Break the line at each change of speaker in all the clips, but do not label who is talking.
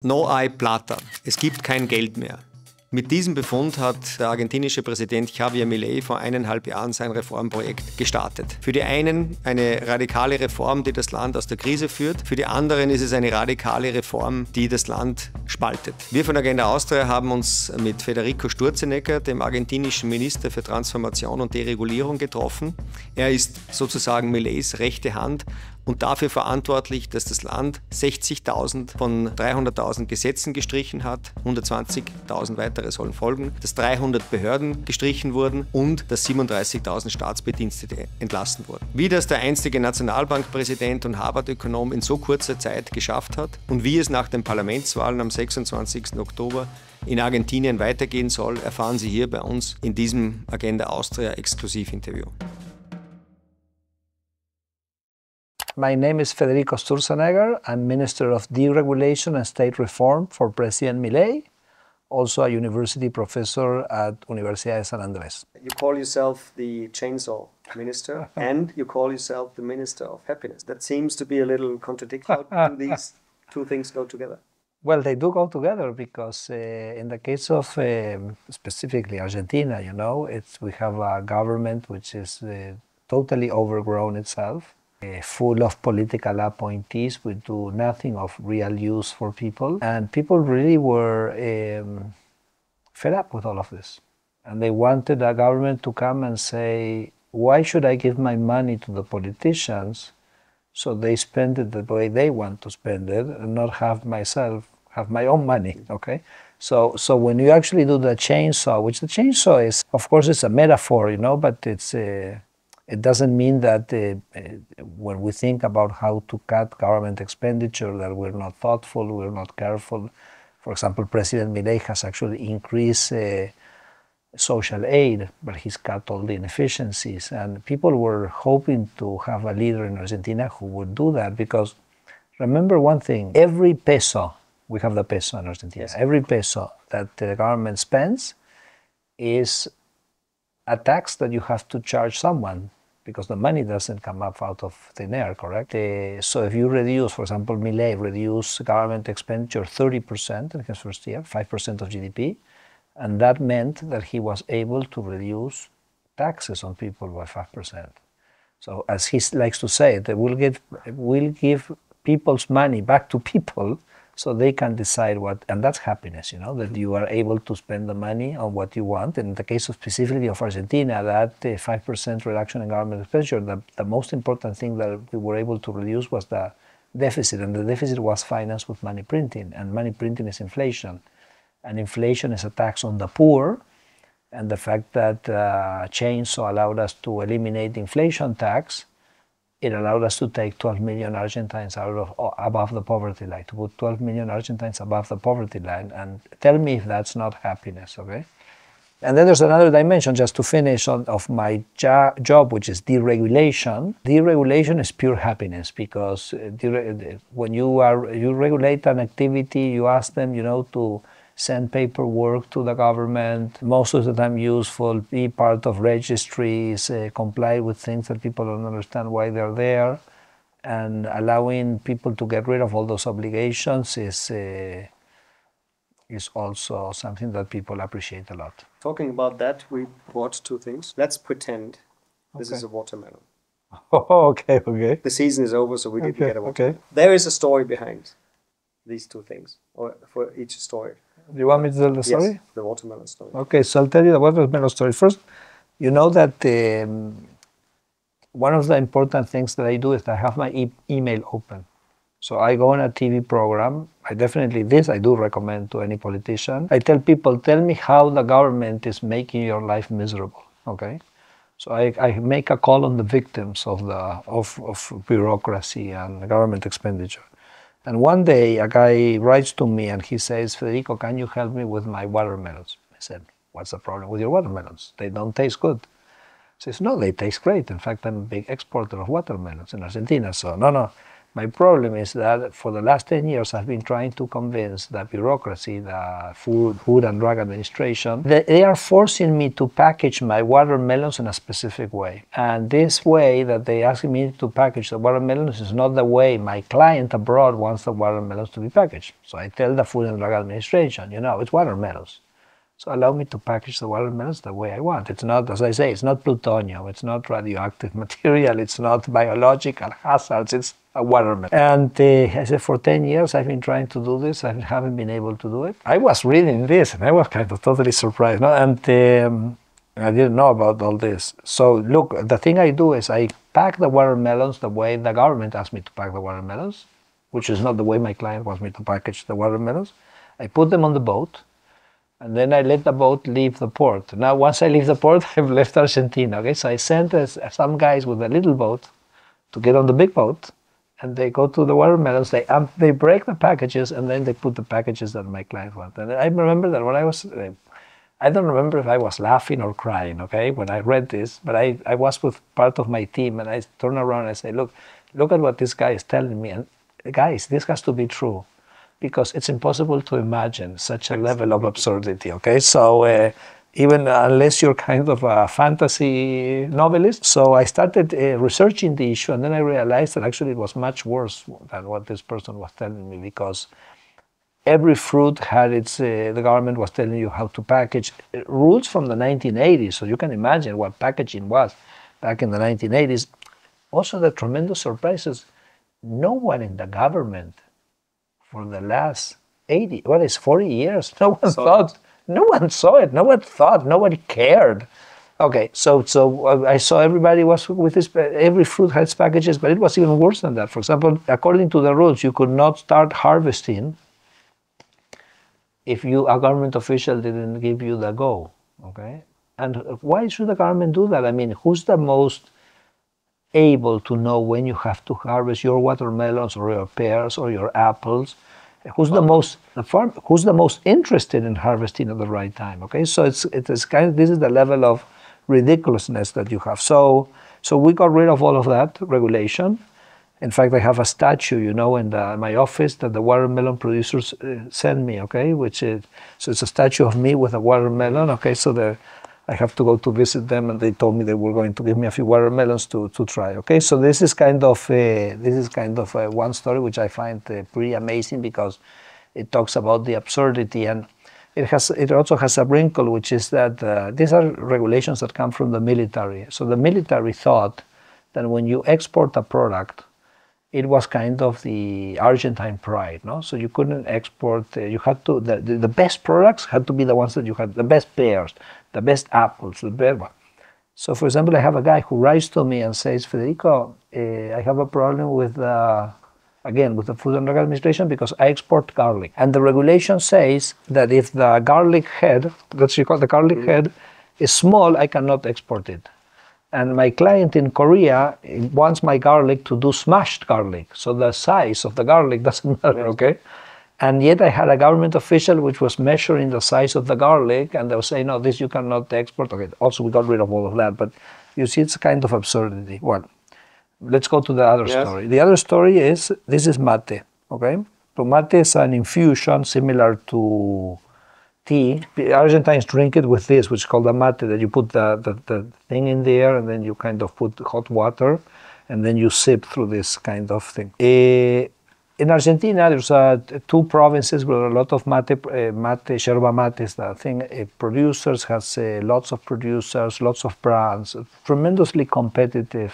No hay plata. Es gibt kein Geld mehr. Mit diesem Befund hat der argentinische Präsident Javier Milei vor 1,5 Jahren sein Reformprojekt gestartet. Für die einen eine radikale Reform, die das Land aus der Krise führt. Für die anderen ist es eine radikale Reform, die das Land spaltet. Wir von Agenda Austria haben uns mit Federico Sturzenegger, dem argentinischen Minister für Transformation und Deregulierung, getroffen. Er ist sozusagen Mileis rechte Hand und dafür verantwortlich, dass das Land 60.000 von 300.000 Gesetzen gestrichen hat, 120.000 weitere sollen folgen, dass 300 Behörden gestrichen wurden und dass 37.000 Staatsbedienstete entlassen wurden. Wie das der einstige Nationalbankpräsident und Harvard-Ökonom in so kurzer Zeit geschafft hat und wie es nach den Parlamentswahlen am 26. Oktober in Argentinien weitergehen soll, erfahren Sie hier bei uns in diesem Agenda Austria Exklusivinterview.
My name is Federico Sturzenegger. I'm Minister of Deregulation and State Reform for President Milei, also a university professor at Universidad de San Andrés.
You call yourself the chainsaw minister and you call yourself the minister of happiness. That seems to be a little contradictory. How do these two things go together?
Well, they do go together because in the case of specifically Argentina, you know, we have a government which is totally overgrown itself. Full of political appointees who do nothing of real use for people. And people really were fed up with all of this. And they wanted a government to come and say, why should I give my money to the politicians so they spend it the way they want to spend it and not have my own money, okay? So when you actually do the chainsaw, which the chainsaw is, of course, it's a metaphor, you know, but it doesn't mean that when we think about how to cut government expenditure that we're not thoughtful, we're not careful. For example, President Milei has actually increased social aid, but he's cut all the inefficiencies. And people were hoping to have a leader in Argentina who would do that because remember one thing, every peso, we have the peso in Argentina, every peso that the government spends is a tax that you have to charge someone, because the money doesn't come up out of thin air, correct? So if you reduce, for example, Milei reduced government expenditure 30% in his first year, 5% of GDP, and that meant that he was able to reduce taxes on people by 5%. So as he likes to say, that we'll give people's money back to people so they can decide what, and that's happiness, you know, that you are able to spend the money on what you want. In the case of specifically of Argentina, that 5% reduction in government expenditure, the most important thing that we were able to reduce was the deficit, and the deficit was financed with money printing, and money printing is inflation. And inflation is a tax on the poor, and the fact that chainsaw allowed us to eliminate the inflation tax, it allowed us to take 12 million Argentines above the poverty line, to put 12 million Argentines above the poverty line, and tell me if that's not happiness, okay? And then there's another dimension, just to finish, of my job, which is deregulation. Deregulation is pure happiness because when you regulate an activity, you ask them, you know, to send paperwork to the government, most of the time useful, be part of registries, comply with things that people don't understand why they're there, and allowing people to get rid of all those obligations is also something that people appreciate a lot.
Talking about that, we brought two things. Let's pretend this is a watermelon.
Oh, okay.
The season is over, so we didn't get a watermelon.
Okay.
There is a story behind these two things, or for each story.
Do you want me to tell the story?
Yes, the watermelon story.
Okay, so I'll tell you the watermelon story. First, you know that one of the important things that I do is that I have my email open. So I go on a TV program. I do recommend to any politician. I tell people, tell me how the government is making your life miserable, okay? So I make a call on the victims of bureaucracy and government expenditure. And one day, a guy writes to me and he says, Federico, can you help me with my watermelons? I said, what's the problem with your watermelons? They don't taste good. He says, no, they taste great. In fact, I'm a big exporter of watermelons in Argentina. So, no. My problem is that for the last 10 years, I've been trying to convince the bureaucracy, the Food and Drug Administration, that they are forcing me to package my watermelons in a specific way. And this way that they ask me to package the watermelons is not the way my client abroad wants the watermelons to be packaged. So I tell the Food and Drug Administration, you know, it's watermelons. So allow me to package the watermelons the way I want. It's not, as I say, it's not plutonium, it's not radioactive material, it's not biological hazards, it's a watermelon. And I said, for 10 years I've been trying to do this, I haven't been able to do it. I was reading this and I was kind of totally surprised, no? And I didn't know about all this. So look, the thing I do is I pack the watermelons the way the government asked me to pack the watermelons, which is not the way my client wants me to package the watermelons. I put them on the boat, and then I let the boat leave the port. Now, once I leave the port, I've left Argentina, okay? So I sent some guys with a little boat to get on the big boat, and they go to the watermelons, they break the packages, and then they put the packages that my client wanted. And I remember that when I was, I don't remember if I was laughing or crying, okay, when I read this, but I was with part of my team, and I turned around and I said, look at what this guy is telling me, and guys, this has to be true, because it's impossible to imagine such a level of absurdity, okay? So even unless you're kind of a fantasy novelist. So I started researching the issue, and then I realized that actually it was much worse than what this person was telling me, because every fruit had its, the government was telling you how to package. Rules from the 1980s, so you can imagine what packaging was back in the 1980s. Also the tremendous surprises. No one in the government for the last 40 years, no one thought, no one saw it, no one thought, nobody cared. Okay, so I saw everybody was with this, every fruit had its packages, but it was even worse than that. For example, according to the rules, you could not start harvesting if a government official didn't give you the go, okay? And why should the government do that? I mean, who's the most able to know when you have to harvest your watermelons or your pears or your apples? Who's the most interested in harvesting at the right time? Okay, so it's kind of, this is the level of ridiculousness that you have. So we got rid of all of that regulation. In fact, I have a statue, you know, in my office that the watermelon producers send me. Okay, so it's a statue of me with a watermelon. Okay, so I have to go to visit them, and they told me they were going to give me a few watermelons to try. Okay, so this is kind of one story which I find pretty amazing, because it talks about the absurdity, and it also has a wrinkle, which is that these are regulations that come from the military. So the military thought that when you export a product, it was kind of the Argentine pride, no? So you couldn't export, you had to, the best products had to be the ones that you had, the best pears, the best apples, the best one. So for example, I have a guy who writes to me and says, Federico, I have a problem with, again, with the Food and Drug Administration, because I export garlic. And the regulation says that if the garlic head, that's called the garlic head, is small, I cannot export it. And my client in Korea wants my garlic to do smashed garlic. So the size of the garlic doesn't matter, okay? And yet I had a government official which was measuring the size of the garlic, and they were saying, no, this you cannot export. Okay, also we got rid of all of that, but you see, it's a kind of absurdity. Well, let's go to the other story. The other story is, this is mate, okay? So mate is an infusion similar to tea. The Argentines drink it with this, which is called a mate, that you put the thing in there, and then you kind of put hot water, and then you sip through this kind of thing. In Argentina, there's two provinces where a lot of yerba mate is the thing. Producers has lots of producers, lots of brands, tremendously competitive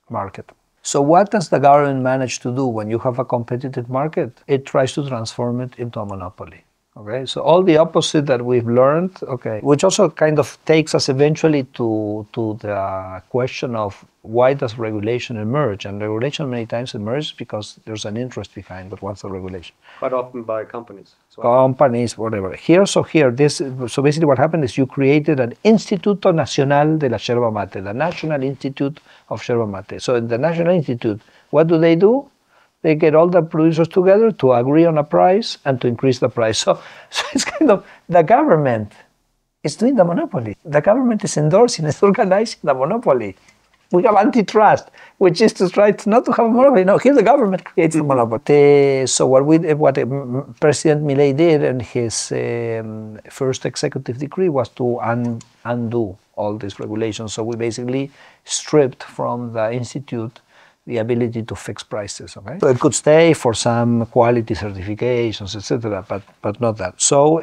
market. So what does the government manage to do when you have a competitive market? It tries to transform it into a monopoly. Okay, so all the opposite that we've learned, okay, which also kind of takes us eventually to the question of why does regulation emerge? And regulation many times emerges because there's an interest behind, but what's the regulation?
Quite often by companies.
Companies, whatever. So basically what happened is you created an Instituto Nacional de la Yerba Mate, the National Institute of Yerba Mate. So in the National Institute, what do? They get all the producers together to agree on a price and to increase the price. So it's kind of, the government is doing the monopoly. The government is endorsing, is organizing the monopoly. We have antitrust, which is to try not to have a monopoly. No, here the government creates the monopoly. So what President Milei did in his first executive decree was to undo all these regulations. So we basically stripped from the institute the ability to fix prices. Okay, so it could stay for some quality certifications, etc., but not that. So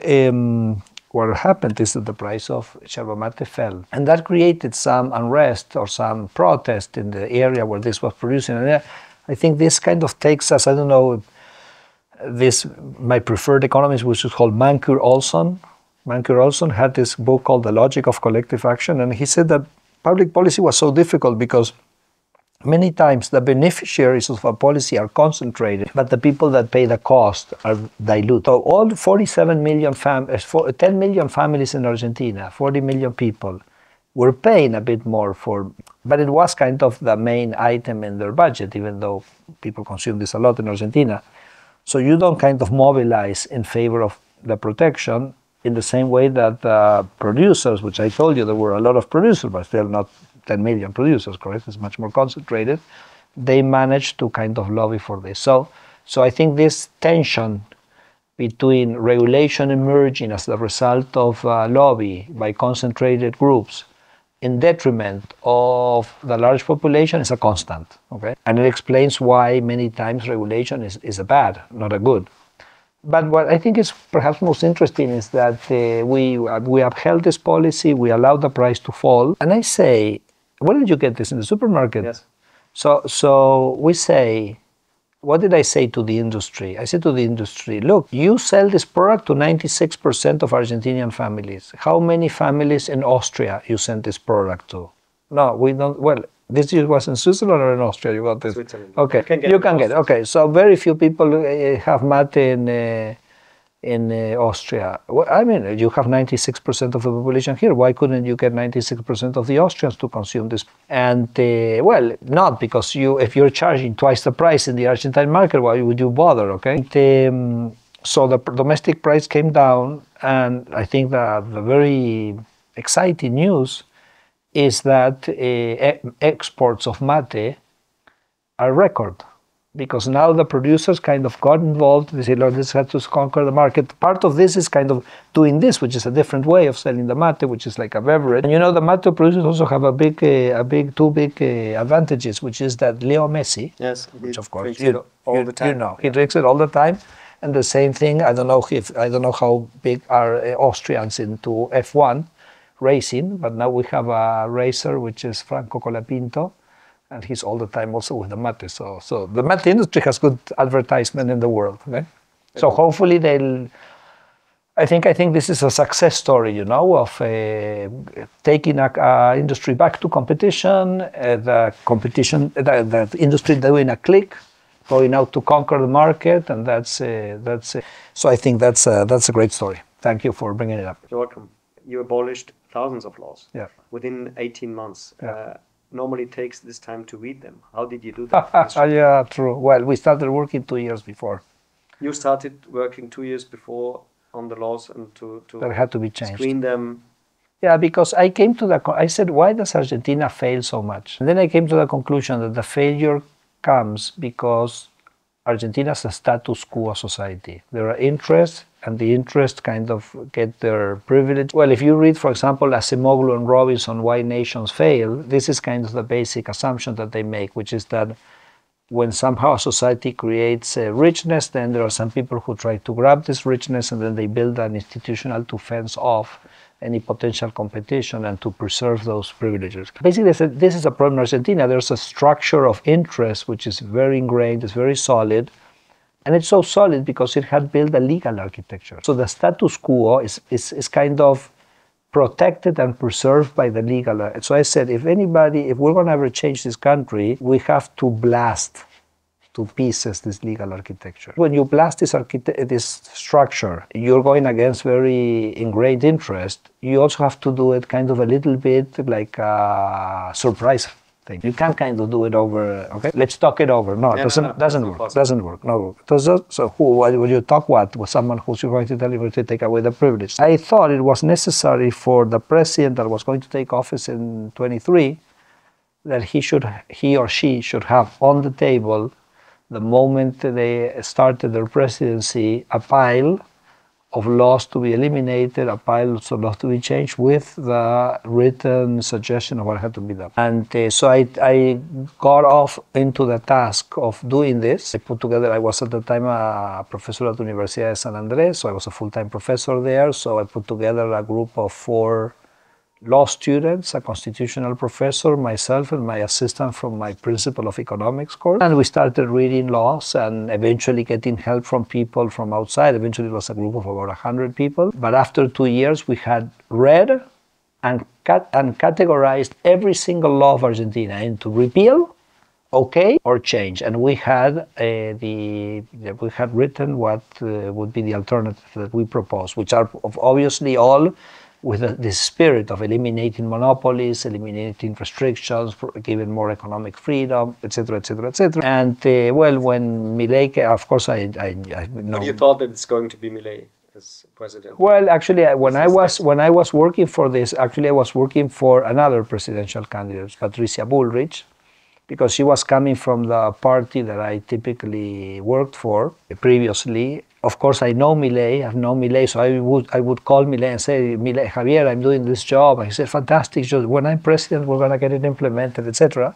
what happened is that the price of yerba mate fell, and that created some unrest or some protest in the area where this was produced. And I think this kind of takes us, I don't know, my preferred economist, which is called Mann. Olson had this book called The Logic of Collective Action, and he said that public policy was so difficult because many times the beneficiaries of a policy are concentrated, but the people that pay the cost are dilute. So all 47 million 10 million families in Argentina, 40 million people, were paying a bit more but it was kind of the main item in their budget, even though people consume this a lot in Argentina. So you don't kind of mobilize in favor of the protection in the same way that the producers, which I told you there were a lot of producers, but still not 10 million producers, correct? It's much more concentrated. They managed to kind of lobby for this. So I think this tension between regulation emerging as the result of lobby by concentrated groups in detriment of the large population is a constant, okay? And it explains why many times regulation is a bad, not a good. But what I think is perhaps most interesting is that we upheld this policy, we allowed the price to fall. And I say, where did you get this? In the supermarket?
Yes.
So we say, what did I say to the industry? I said to the industry, look, you sell this product to 96% of Argentinian families. How many families in Austria you send this product to? No, we don't. Well, this was in Switzerland or in Austria you got this?
Switzerland.
Okay, you can get it. Okay, so very few people have mate in Austria. Well, I mean, you have 96% of the population here. Why couldn't you get 96% of the Austrians to consume this? And well, not because if you're charging twice the price in the Argentine market, why would you bother? Okay. So the domestic price came down, and I think that the very exciting news is that exports of mate are record. Because now the producers kind of got involved. They say, Lord, this has to conquer the market. Part of this is kind of doing this, which is a different way of selling the mate, which is like a beverage. And you know, the mate producers also have two big advantages, which is that Leo Messi,
yes,
which of course
all the time.
You know, he drinks it all the time. And the same thing, I don't know how big are Austrians into F1 racing, but now we have a racer which is Franco Colapinto. And he's all the time also with the mate. So the mate industry has good advertisement in the world. Okay? So hopefully I think this is a success story, you know, of taking a industry back to competition, the industry doing a click, going out to conquer the market, and that's so I think that's a great story. Thank you for bringing it up.
You're welcome. You abolished thousands of laws within 18 months.
Yeah.
Normally it takes this time to read them. How did you do that?
Yeah, true. Well, we started working 2 years before.
You started working 2 years before on the laws and to
that had to be changed.
Screen them.
Yeah, because I said, why does Argentina fail so much? And then I came to the conclusion that the failure comes because Argentina is a status quo society. There are interests, and the interests kind of get their privilege. Well, if you read, for example, Acemoglu and Robinson, Why Nations Fail, this is kind of the basic assumption that they make, which is that when somehow a society creates richness, then there are some people who try to grab this richness, and then they build an institutional to fence off any potential competition and to preserve those privileges. Basically, this is a problem in Argentina. There's a structure of interest which is very ingrained, it's very solid, and it's so solid because it had built a legal architecture. So the status quo is kind of protected and preserved by the legal. So I said, if we're going to ever change this country, we have to blast to pieces this legal architecture. When you blast this structure, you're going against very ingrained interest. You also have to do it kind of a little bit like a surprise thing. You can't kind of do it over, okay, let's talk it over. No, it doesn't work. No. So will you talk with someone who's going to tell you to take away the privilege? I thought it was necessary for the president that was going to take office in 23 that he or she should have on the table the moment they started their presidency a pile of laws to be eliminated, a pile of laws to be changed with the written suggestion of what had to be done. And so I got off into the task of doing this. I was at the time a professor at the University of San Andres, so I was a full-time professor there. So I put together a group of 4 law students, a constitutional professor, myself, and my assistant from my Principle of Economics course. And we started reading laws and eventually getting help from people from outside. Eventually it was a group of about 100 people. But after 2 years, we had read and categorized every single law of Argentina into repeal, okay, or change. And we had written what would be the alternative that we proposed, which are obviously all with the spirit of eliminating monopolies, eliminating restrictions, giving more economic freedom, etc., etc., etc. And well, when Milei, of course, I know.
But you thought that it's going to be Milei as president?
Well, actually, when I was working for this, actually, I was working for another presidential candidate, Patricia Bullrich, because she was coming from the party that I typically worked for previously. Of course, I know Milei, I've known Milei, so I would call Milei and say, Milei, Javier, I'm doing this job. And he said, fantastic job. When I'm president, we're going to get it implemented, etc.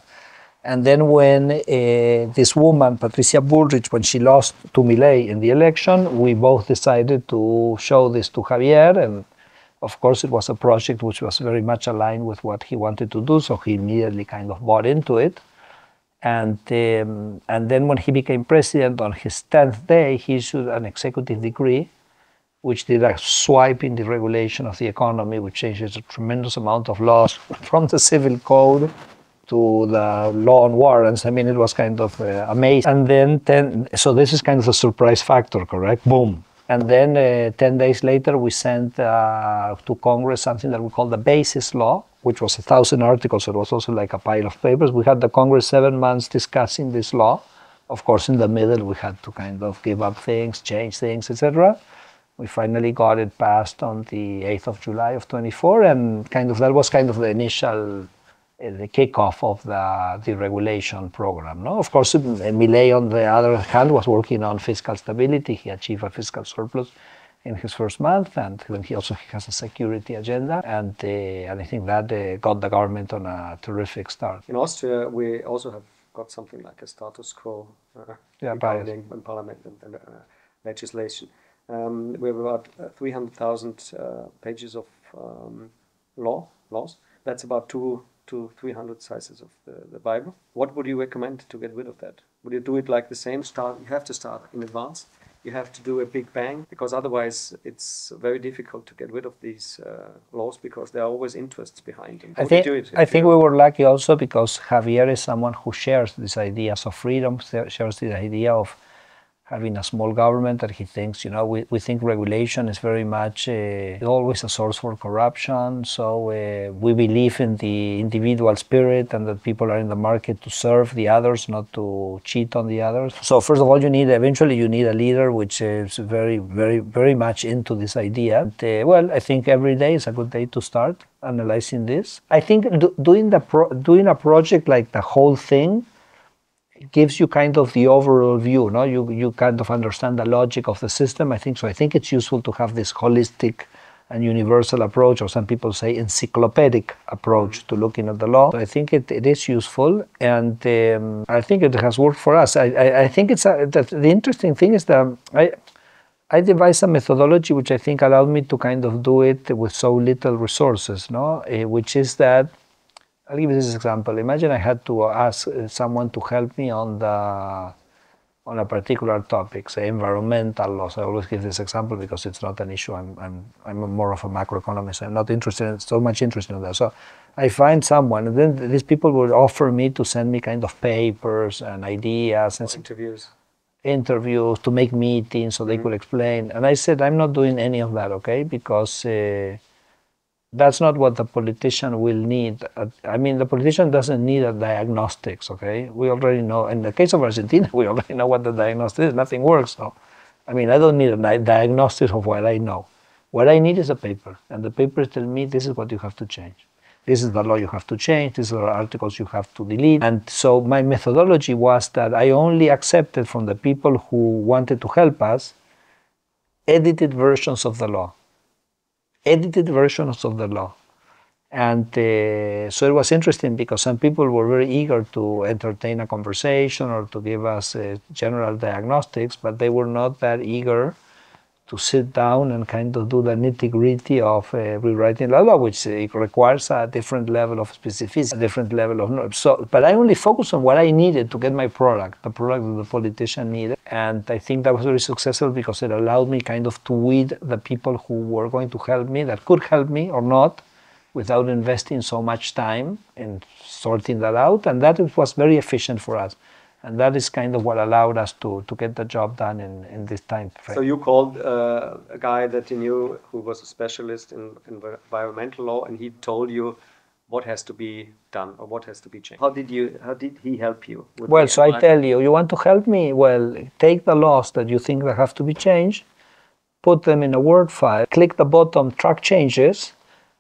And then when this woman, Patricia Bullrich, when she lost to Milei in the election, we both decided to show this to Javier. And of course, it was a project which was very much aligned with what he wanted to do, so he immediately kind of bought into it. And then when he became president, on his 10th day, he issued an executive decree, which did a swipe in the regulation of the economy, which changes a tremendous amount of laws from the civil code to the law on warrants. I mean, it was kind of amazing. And then, so this is kind of a surprise factor, correct? Boom. And then 10 days later, we sent to Congress something that we call the basis law, which was 1,000 articles. So it was also like a pile of papers. We had the Congress 7 months discussing this law. Of course, in the middle, we had to kind of give up things, change things, etc. We finally got it passed on the 8th of July of 24, and that was kind of the initial the kickoff of the deregulation program. No? Of course, Milei, on the other hand, was working on fiscal stability. He achieved a fiscal surplus in his first month, and then he also has a security agenda, and I think that got the government on a terrific start.
In Austria, we also have got something like a status quo regarding parliament and legislation. We have about 300,000 pages of laws. That's about 200 to 300 sizes of the Bible. What would you recommend to get rid of that? Would you do it like the same start? You have to start in advance. You have to do a big bang, because otherwise it's very difficult to get rid of these laws, because there are always interests behind them.
I think we were lucky also because Javier is someone who shares these ideas of freedom, shares the idea of having a small government, that he thinks, we think regulation is very much always a source for corruption. So we believe in the individual spirit, and that people are in the market to serve the others, not to cheat on the others. So first of all, eventually you need a leader which is very, very, very much into this idea. Well, I think every day is a good day to start analyzing this. I think doing a project like the whole thing gives you kind of the overall view, no? You kind of understand the logic of the system. I think it's useful to have this holistic and universal approach, or some people say encyclopedic approach to looking at the law. So I think it is useful, and I think it has worked for us. I think the interesting thing is that I devised a methodology which I think allowed me to kind of do it with so little resources, no? Which is that, I'll give you this example. Imagine I had to ask someone to help me on a particular topic, say environmental laws. I always give this example because it's not an issue. I'm more of a macroeconomist. I'm not so much interested in that. So I find someone, and then these people would offer me to send me kind of papers and ideas and interviews to make meetings so they could explain. And I said, I'm not doing any of that, okay? Because that's not what the politician will need. I mean, the politician doesn't need a diagnostics, okay? We already know, in the case of Argentina, we already know what the diagnosis is. Nothing works, so. I mean, I don't need a diagnosis of what I know. What I need is a paper, and the paper tells me this is what you have to change. This is the law you have to change, these are the articles you have to delete. And so my methodology was that I only accepted from the people who wanted to help us edited versions of the law. Edited versions of the law. And so it was interesting because some people were very eager to entertain a conversation or to give us general diagnostics, but they were not that eager to sit down and kind of do the nitty-gritty of rewriting the law, which requires a different level of specificity, a different level of knowledge. So, but I only focused on what I needed to get my product, the product that the politician needed. And I think that was very successful because it allowed me kind of to weed the people who were going to help me, that could help me or not, without investing so much time in sorting that out. And that was very efficient for us. And that is kind of what allowed us to get the job done in this time frame.
So you called a guy that you knew who was a specialist in environmental law, and he told you what has to be done or what has to be changed. How did he help you?
Well, so I tell you, you want to help me? Well, take the laws that you think that have to be changed, put them in a Word file, click the bottom, track changes,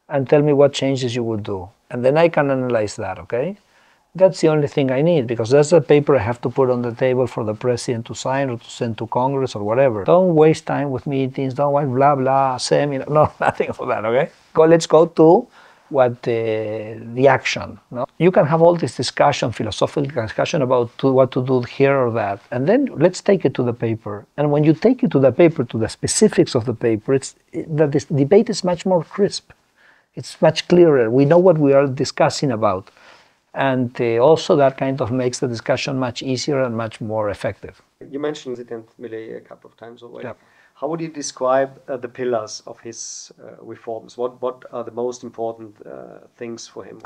and tell me what changes you would do. And then I can analyze that, okay? That's the only thing I need, because that's the paper I have to put on the table for the president to sign or to send to Congress or whatever. Don't waste time with meetings, don't waste blah, blah, seminar, no, nothing of that, okay? Let's go to what the action. No? You can have all this discussion, philosophical discussion about what to do here or that, and then let's take it to the paper. And when you take it to the paper, to the specifics of the paper, this debate is much more crisp. It's much clearer. We know what we are discussing about. And also that kind of makes the discussion much easier and much more effective.
You mentioned President Milei a couple of times already.
Yeah.
How would you describe the pillars of his reforms? What are the most important things for him?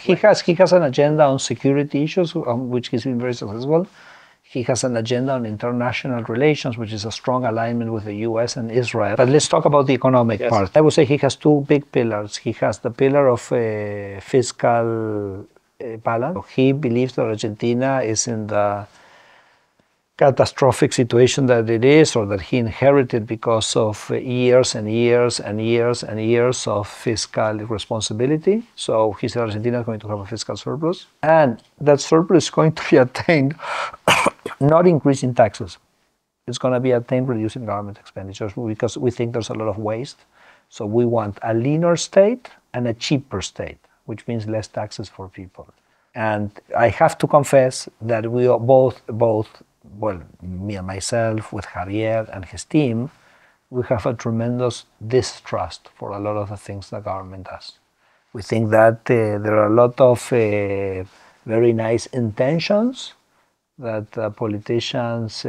He has an agenda on security issues, on which he's been very successful. He has an agenda on international relations, which is a strong alignment with the US and Israel. But let's talk about the economic part. I would say he has two big pillars. He has the pillar of fiscal balance. He believes that Argentina is in the catastrophic situation that it is, or that he inherited because of years and years and years and years of fiscal responsibility. So he said Argentina is going to have a fiscal surplus. And that surplus is going to be attained not increasing taxes. It's going to be attained reducing government expenditures, because we think there's a lot of waste. So we want a leaner state and a cheaper state, which means less taxes for people. And I have to confess that we are both, well, me and myself, with Javier and his team, we have a tremendous distrust for a lot of the things the government does. We think that there are a lot of very nice intentions that politicians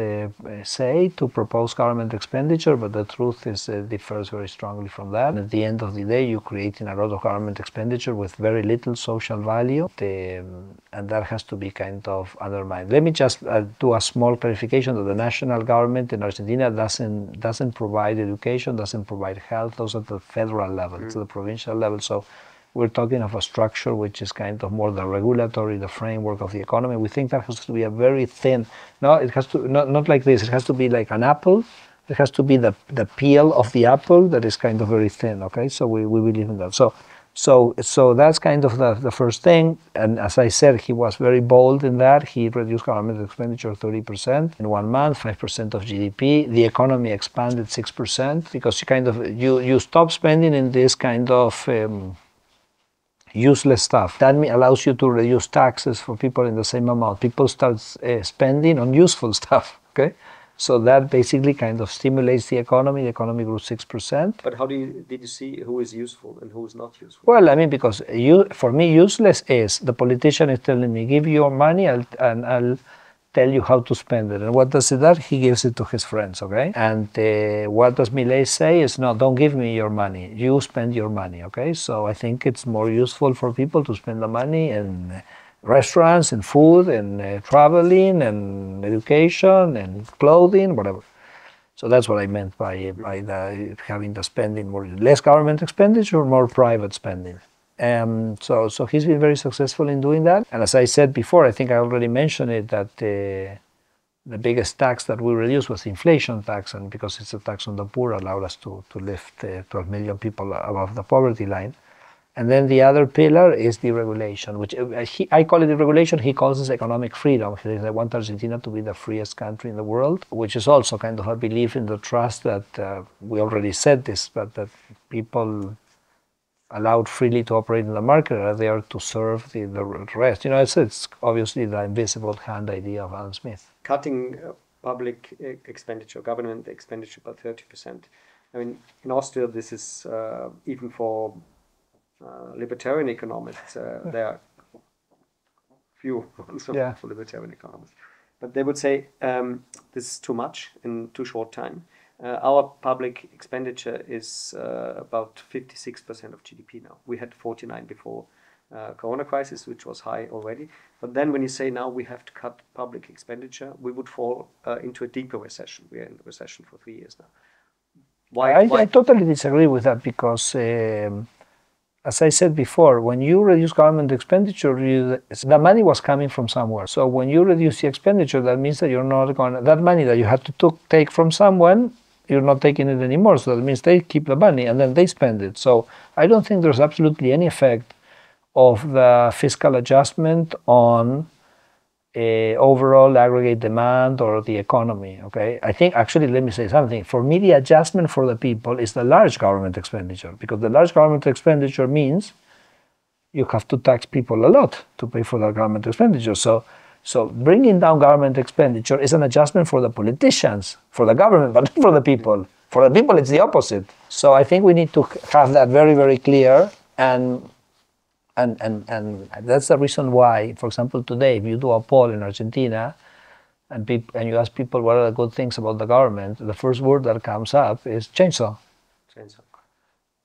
say to propose government expenditure, but the truth is differs very strongly from that. And at the end of the day, you're creating a lot of government expenditure with very little social value, and that has to be kind of undermined. Let me just do a small clarification that the national government in Argentina doesn't provide education, doesn't provide health. Those are the federal level, to the provincial level. So we're talking of a structure which is kind of more the regulatory, the framework of the economy. We think that has to be a very thin, no, it has to, not like this, it has to be like an apple. It has to be the peel of the apple that is kind of very thin, okay? So we believe in that. So that's kind of the first thing. And as I said, he was very bold in that. He reduced government expenditure 30% in 1 month, 5% of GDP. The economy expanded 6% because you stop spending in this kind of useless stuff. That allows you to reduce taxes for people in the same amount. People start spending on useful stuff, okay? So that basically kind of stimulates the economy. The economy grew 6%.
But how did you see who is useful and who is not useful?
Well, I mean, because for me, useless is the politician is telling me, give you your money and I'll tell you how to spend it. And what does it do? He gives it to his friends, okay? And what does Milei say is, no, don't give me your money. You spend your money, okay? So I think it's more useful for people to spend the money in restaurants, in food, in traveling, and education, and clothing, whatever. So that's what I meant by having the spending more, less government expenditure, more private spending. So he's been very successful in doing that. And as I said before, I think I already mentioned it, that the biggest tax that we reduced was the inflation tax, and because it's a tax on the poor, allowed us to lift 12 million people above the poverty line. And then the other pillar is deregulation, which I call it deregulation, he calls it economic freedom. He says, I want Argentina to be the freest country in the world, which is also kind of a belief in the trust that we already said this, but that people allowed freely to operate in the market are there to serve the rest. You know, it's obviously the invisible hand idea of Adam Smith.
Cutting public expenditure, government expenditure by 30%. I mean, in Austria, this is even for libertarian economists, there are few rules for libertarian economists. But they would say this is too much in too short time. Our public expenditure is about 56% of GDP now. We had 49 before Corona crisis, which was high already. But then when you say now we have to cut public expenditure, we would fall into a deeper recession. We are in a recession for 3 years now. Why?
I totally disagree with that because as I said before, when you reduce government expenditure, the money was coming from somewhere. So when you reduce the expenditure, that means that you're not going that money that you had to take from someone, you're not taking it anymore. So that means they keep the money and then they spend it. So I don't think there's absolutely any effect of the fiscal adjustment on overall aggregate demand or the economy, okay? I think, actually, let me say something. For me, the adjustment for the people is the large government expenditure, because the large government expenditure means you have to tax people a lot to pay for that government expenditure. So bringing down government expenditure is an adjustment for the politicians, for the government, but not for the people. For the people, it's the opposite. So I think we need to have that very, very clear, and that's the reason why, for example, today, if you do a poll in Argentina and you ask people what are the good things about the government, the first word that comes up is chainsaw.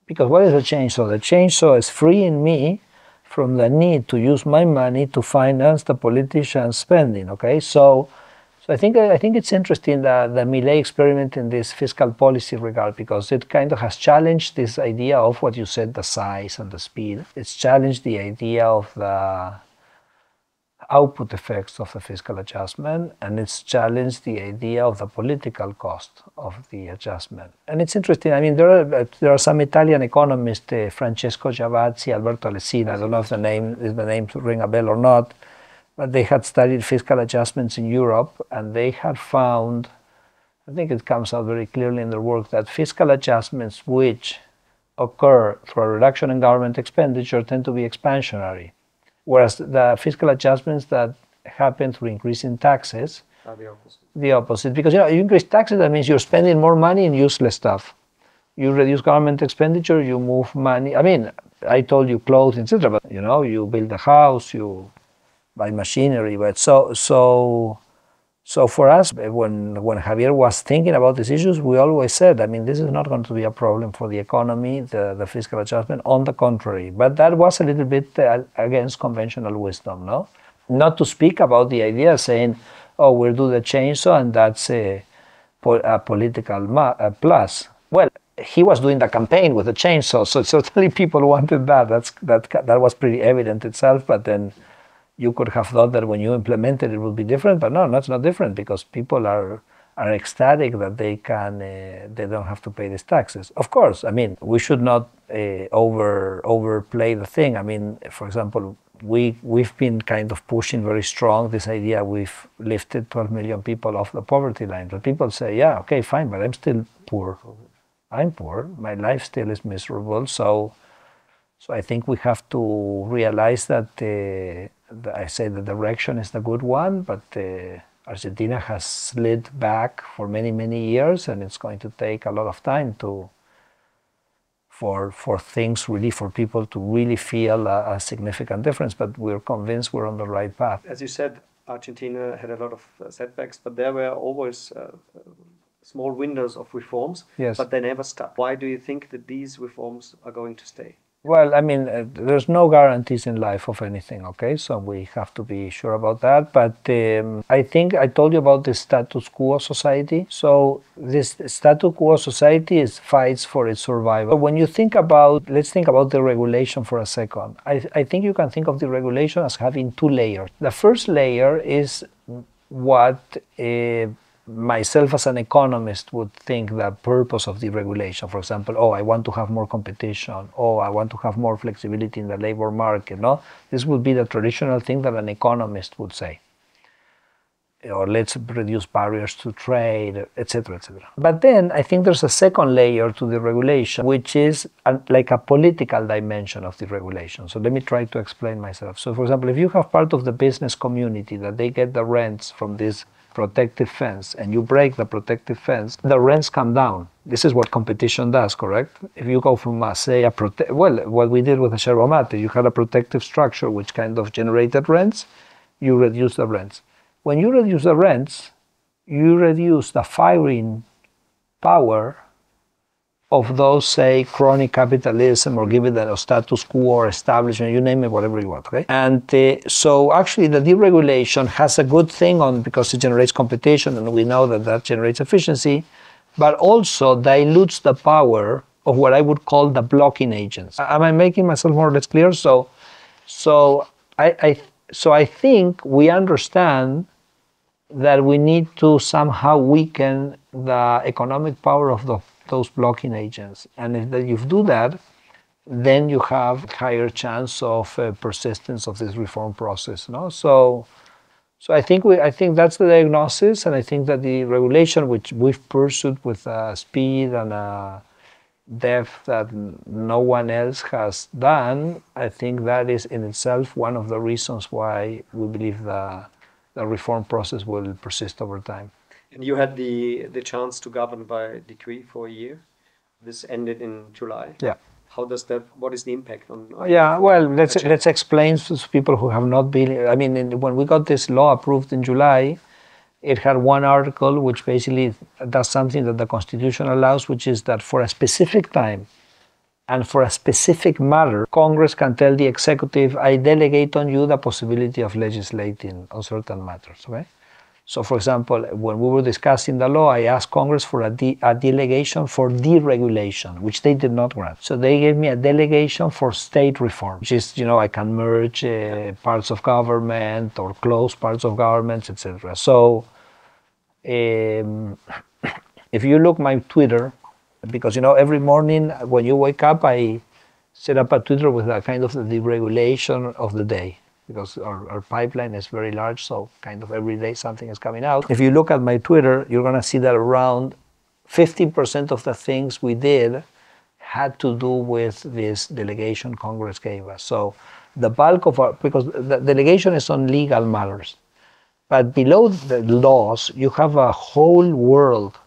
Because what is a chainsaw? The chainsaw is freeing me from the need to use my money to finance the politician's spending. Okay, so I think it's interesting that the Milei experiment in this fiscal policy regard, because it kind of has challenged this idea of what you said, the size and the speed. It's challenged the idea of the output effects of the fiscal adjustment, and it's challenged the idea of the political cost of the adjustment. And it's interesting. I mean, there are some Italian economists, Francesco Giavazzi, Alberto Alessina. I don't know if the names ring a bell or not. But they had studied fiscal adjustments in Europe, and they had found, I think it comes out very clearly in their work, that fiscal adjustments which occur through a reduction in government expenditure tend to be expansionary, whereas the fiscal adjustments that happen through increasing taxes
are the opposite.
The opposite, because you increase taxes, that means you're spending more money in useless stuff. You reduce government expenditure, you move money. I mean, I told you clothes, etc., but you build a house, you buy machinery. But so for us, when Javier was thinking about these issues, we always said, I mean, this is not going to be a problem for the economy, the fiscal adjustment. On the contrary, but that was a little bit against conventional wisdom, no? Not to speak about the idea saying, oh, we'll do the chainsaw and that's a political plus. Well, he was doing the campaign with the chainsaw, so certainly people wanted that. That was pretty evident itself, but then you could have thought that when you implemented it would be different, but no, that's not different, because people are ecstatic that they don't have to pay these taxes. Of course, I mean, we should not overplay the thing. I mean, for example, we've been kind of pushing very strong this idea. We've lifted 12 million people off the poverty line. But people say, yeah, okay, fine, but I'm still poor. I'm poor. My life still is miserable. So I think we have to realize that I say the direction is the good one, but Argentina has slid back for many, many years, and it's going to take a lot of time for things really, for people to really feel a significant difference. But we're convinced we're on the right path.
As you said, Argentina had a lot of setbacks, but there were always small windows of reforms,
yes,
but they never stuck. Why do you think that these reforms are going to stay?
Well, I mean, there's no guarantees in life of anything, okay? So we have to be sure about that. But I think I told you about the status quo society. So this status quo society fights for its survival. When you think about, let's think about the regulation for a second. I think you can think of the regulation as having two layers. The first layer is what myself as an economist would think the purpose of deregulation, for example, oh, I want to have more competition, oh, I want to have more flexibility in the labor market, no? This would be the traditional thing that an economist would say. Or let's reduce barriers to trade, etc., etc. But then I think there's a second layer to the regulation, which is like a political dimension of the regulation. So let me try to explain myself. So for example, if you have part of the business community that they get the rents from this protective fence and you break the protective fence, the rents come down. This is what competition does, correct? If you go from, say, what we did with the yerba mate, you had a protective structure which kind of generated rents, you reduce the rents. When you reduce the rents, you reduce the firing power of those, say, chronic capitalism, or give it a status quo or establishment, you name it, whatever you want, okay? And so actually the deregulation has a good thing on because it generates competition, and we know that that generates efficiency, but also dilutes the power of what I would call the blocking agents. Am I making myself more or less clear? So I think we understand that we need to somehow weaken the economic power of those blocking agents. And if you do that, then you have higher chance of persistence of this reform process. No? So I think that's the diagnosis, and I think that the regulation, which we've pursued with speed and depth that no one else has done, I think that is in itself one of the reasons why we believe the reform process will persist over time.
And you had the chance to govern by decree for a year. This ended in July.
Yeah.
How does that? What is the impact on?
Yeah. Well, let's explain to people who have not been. I mean, when we got this law approved in July, it had one article which basically does something that the Constitution allows, which is that for a specific time and for a specific matter, Congress can tell the executive, I delegate on you the possibility of legislating on certain matters. Okay? So, for example, when we were discussing the law, I asked Congress for a delegation for deregulation, which they did not grant. So they gave me a delegation for state reform, which is, I can merge parts of government or close parts of governments, etc. So if you look my Twitter, because, every morning when you wake up, I set up a Twitter with a kind of the deregulation of the day, because our pipeline is very large, so kind of every day something is coming out. If you look at my Twitter, you're going to see that around 50% of the things we did had to do with this delegation Congress gave us. So the bulk of because the delegation is on legal matters, but below the laws, you have a whole world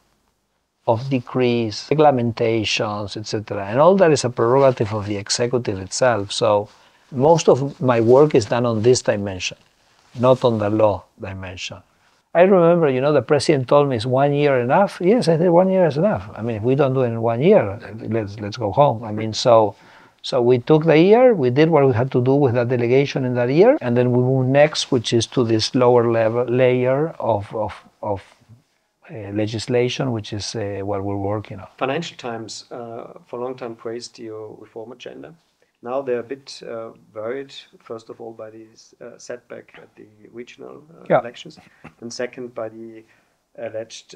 of decrees, regulations, etc. And all that is a prerogative of the executive itself. So most of my work is done on this dimension, not on the law dimension. I remember, the president told me, is 1 year enough? Yes, I said 1 year is enough. I mean, if we don't do it in 1 year, let's go home. I mean, so we took the year, we did what we had to do with that delegation in that year, and then we moved next, which is to this lower level layer of legislation, which is what we're working on.
Financial Times for a long time praised your reform agenda. Now they're a bit worried, first of all, by this setback at the regional elections, and second, by the alleged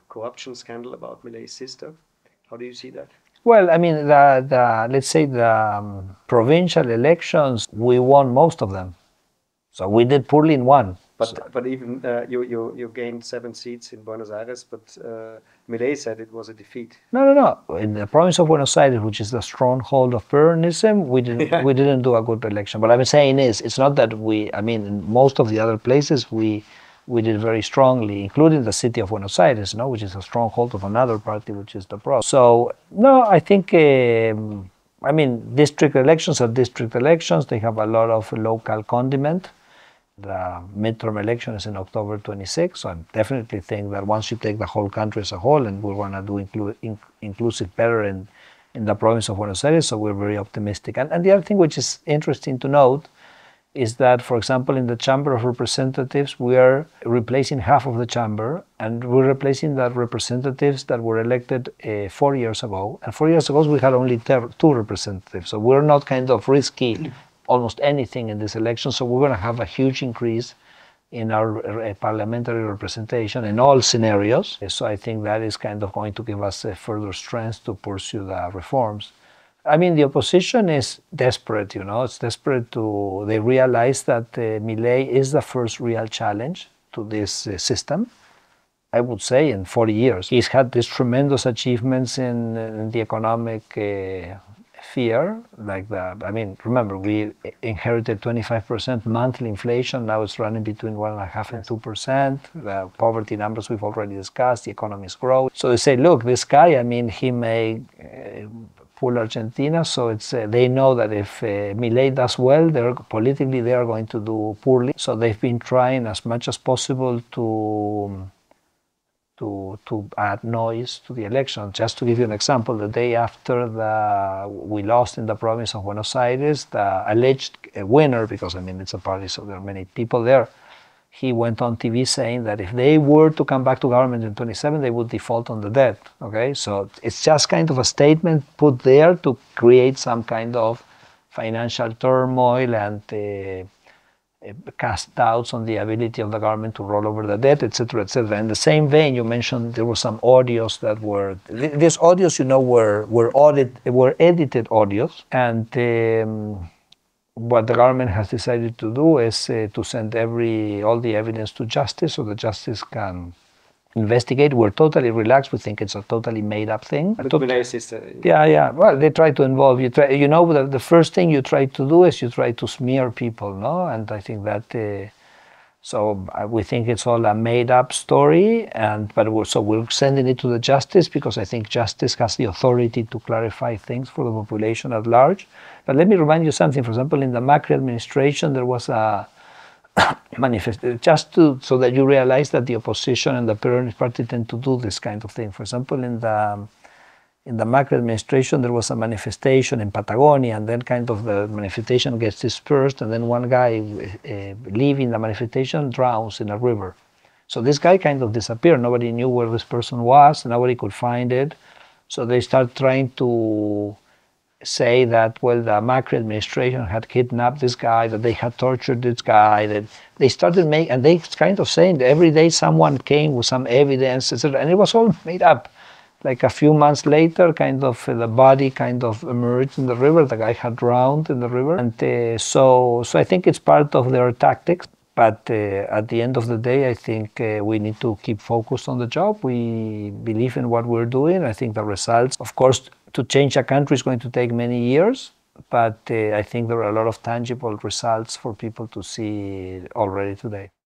corruption scandal about Milei's sister. How do you see that?
Well, I mean, let's say the provincial elections, we won most of them. So we did poorly in one.
But even you gained 7 seats in Buenos Aires, but Milei said it was a defeat.
No. In the province of Buenos Aires, which is the stronghold of Peronism, we didn't do a good election. But I'm saying it's not that in most of the other places we did very strongly, including the city of Buenos Aires, which is a stronghold of another party, which is the PRO. So no, I think district elections are district elections. They have a lot of local condiment. The midterm election is in October 26, so I definitely think that once you take the whole country as a whole, and we're going to do inclusive better in the province of Buenos Aires, so we're very optimistic. And the other thing which is interesting to note is that, for example, in the Chamber of Representatives, we are replacing half of the chamber, and we're replacing the representatives that were elected 4 years ago. And 4 years ago, we had only 2 representatives, so we're not kind of risky almost anything in this election, so we're going to have a huge increase in our parliamentary representation in all scenarios. So I think that is kind of going to give us further strength to pursue the reforms. I mean, the opposition is desperate, you know, it's desperate to, they realize that Milei is the first real challenge to this system. I would say in 40 years. He's had these tremendous achievements in the economic sphere, like I mean, remember, we inherited 25% monthly inflation, now it's running between 1.5% and 2%. The poverty numbers we've already discussed, the economy is growing. So they say, look, this guy, I mean, he may pull Argentina, so it's they know that if Milei does well, politically they are going to do poorly. So they've been trying as much as possible to add noise to the election. Just to give you an example, the day after we lost in the province of Buenos Aires, the alleged winner, because I mean it's a party, so there are many people there, he went on TV saying that if they were to come back to government in 27, they would default on the debt. Okay, so it's just kind of a statement put there to create some kind of financial turmoil and cast doubts on the ability of the government to roll over the debt, etc., etc. In the same vein, you mentioned there were some audios that were, these audios, you know, were edited audios, and what the government has decided to do is to send all the evidence to justice, so the justice can investigate. We're totally relaxed. We think it's a totally made-up thing. Yeah. Well, they try to involve you. You know, the first thing you try to do is you try to smear people, no? And I think that so we think it's all a made-up story, but we're sending it to the justice because I think justice has the authority to clarify things for the population at large. But let me remind you something. For example, in the Macri administration, there was a so that you realize that the opposition and the Peronist party tend to do this kind of thing. For example, in the Macri administration, there was a manifestation in Patagonia, and then kind of the manifestation gets dispersed, and then one guy leaving the manifestation drowns in a river. So this guy kind of disappeared. Nobody knew where this person was, nobody could find it. So they start trying to say that, well, the Macri administration had kidnapped this guy, that they had tortured this guy, that they started and they kind of saying that every day someone came with some evidence, etc., and it was all made up. Like a few months later, kind of the body kind of emerged in the river, the guy had drowned in the river, and so I think it's part of their tactics. But at the end of the day, I think we need to keep focused on the job. We believe in what we're doing. I think the results, of course, to change a country is going to take many years, but I think there are a lot of tangible results for people to see already today.